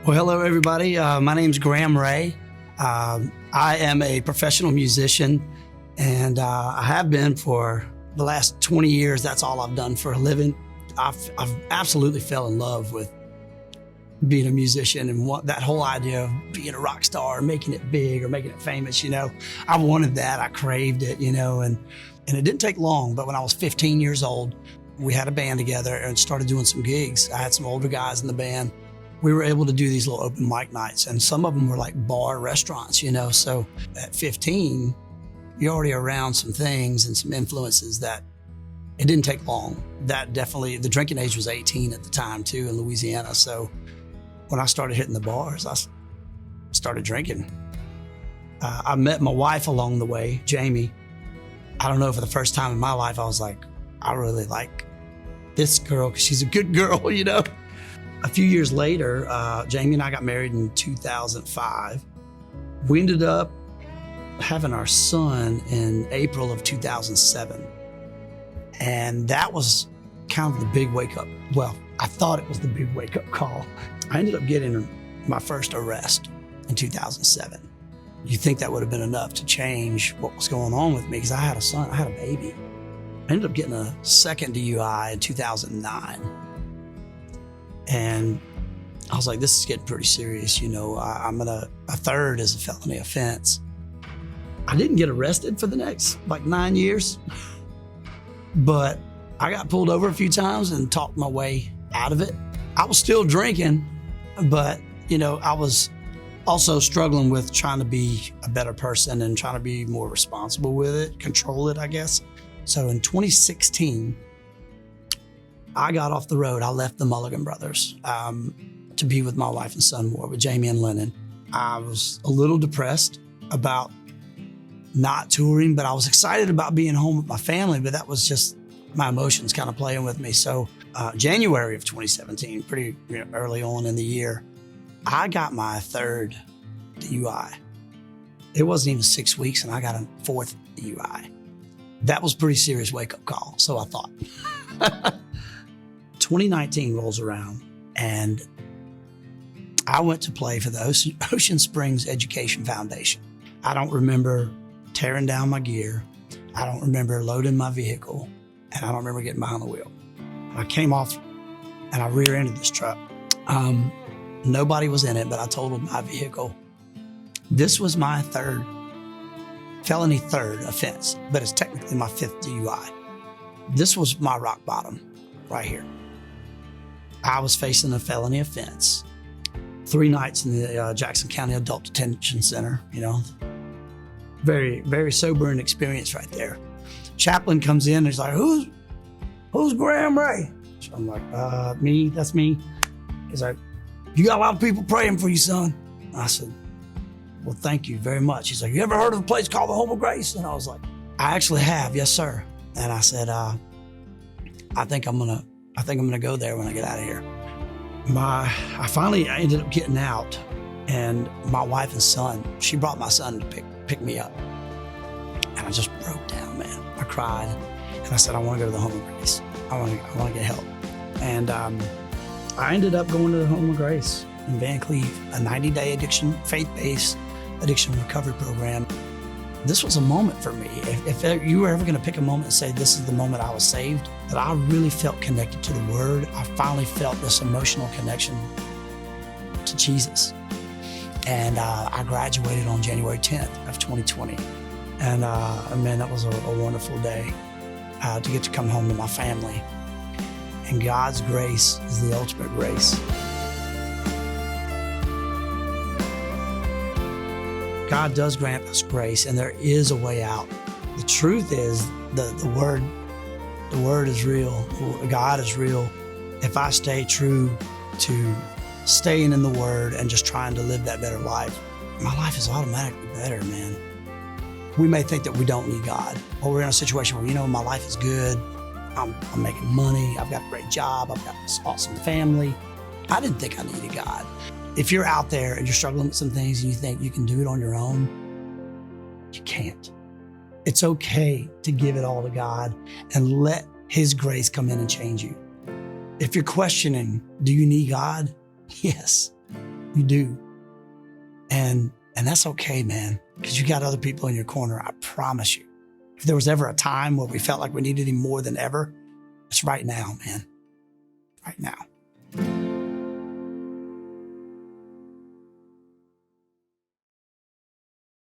Well, hello, everybody. My name's Graham Ray. I am a professional musician, and I have been for the last 20 years. That's all I've done for a living. I've absolutely fell in love with being a musician and that whole idea of being a rock star, making it big or making it famous. I wanted that. I craved it, and it didn't take long. But when I was 15 years old, we had a band together and started doing some gigs. I had some older guys in the band. We were able to do these little open mic nights, and some of them were like bar restaurants, So at 15, you're already around some things and some influences that it didn't take long. That definitely, the drinking age was 18 at the time too in Louisiana. So when I started hitting the bars, I started drinking. I met my wife along the way, Jamie. I don't know, for the first time in my life, I was like, I really like this girl because she's a good girl, A few years later, Jamie and I got married in 2005. We ended up having our son in April of 2007. And that was kind of the big wake up. Well, I thought it was the big wake up call. I ended up getting my first arrest in 2007. You think that would have been enough to change what was going on with me, because I had a son, I had a baby. I ended up getting a second DUI in 2009. And I was like, this is getting pretty serious. A third is a felony offense. I didn't get arrested for the next 9 years, but I got pulled over a few times and talked my way out of it. I was still drinking, but I was also struggling with trying to be a better person and trying to be more responsible with it, control it, I guess. So in 2016, I got off the road. I left the Mulligan Brothers to be with my wife and son more, with Jamie and Lennon. I was a little depressed about not touring, but I was excited about being home with my family, but that was just my emotions kind of playing with me. So January of 2017, pretty early on in the year, I got my third DUI. It wasn't even 6 weeks and I got a fourth DUI. That was a pretty serious wake-up call, so I thought. 2019 rolls around and I went to play for the Ocean Springs Education Foundation. I don't remember tearing down my gear. I don't remember loading my vehicle, and I don't remember getting behind the wheel. I came off and I rear-ended this truck. Nobody was in it, but I totaled my vehicle. This was my felony third offense, but it's technically my fifth DUI. This was my rock bottom right here. I was facing a felony offense. 3 nights in the Jackson County Adult Detention Center, Very, very sobering experience right there. Chaplain comes in and he's like, who's Graham Ray? So I'm like, me, that's me. He's like, you got a lot of people praying for you, son. I said, well, thank you very much. He's like, you ever heard of a place called the Home of Grace? And I was like, I actually have, yes, sir. And I said, I think I'm gonna go there when I get out of here. I ended up getting out, and my wife and son, she brought my son to pick me up. And I just broke down, man. I cried, and I said, I want to go to the Home of Grace. I want to get help. And I ended up going to the Home of Grace in Van Cleve, a 90-day faith-based addiction recovery program. This was a moment for me. If you were ever going to pick a moment and say, this is the moment I was saved, that I really felt connected to the Word. I finally felt this emotional connection to Jesus. And I graduated on January 10th of 2020. And man, that was a wonderful day to get to come home to my family. And God's grace is the ultimate grace. God does grant us grace, and there is a way out. The truth is, the word is real. God is real. If I stay true to staying in the Word and just trying to live that better life, my life is automatically better, man. We may think that we don't need God, or we're in a situation where, my life is good. I'm making money. I've got a great job. I've got this awesome family. I didn't think I needed God. If you're out there and you're struggling with some things and you think you can do it on your own, you can't. It's okay to give it all to God and let His grace come in and change you. If you're questioning, do you need God? Yes. You do. And that's okay, man, because you got other people in your corner. I promise you. If there was ever a time where we felt like we needed him more than ever, it's right now, man. Right now.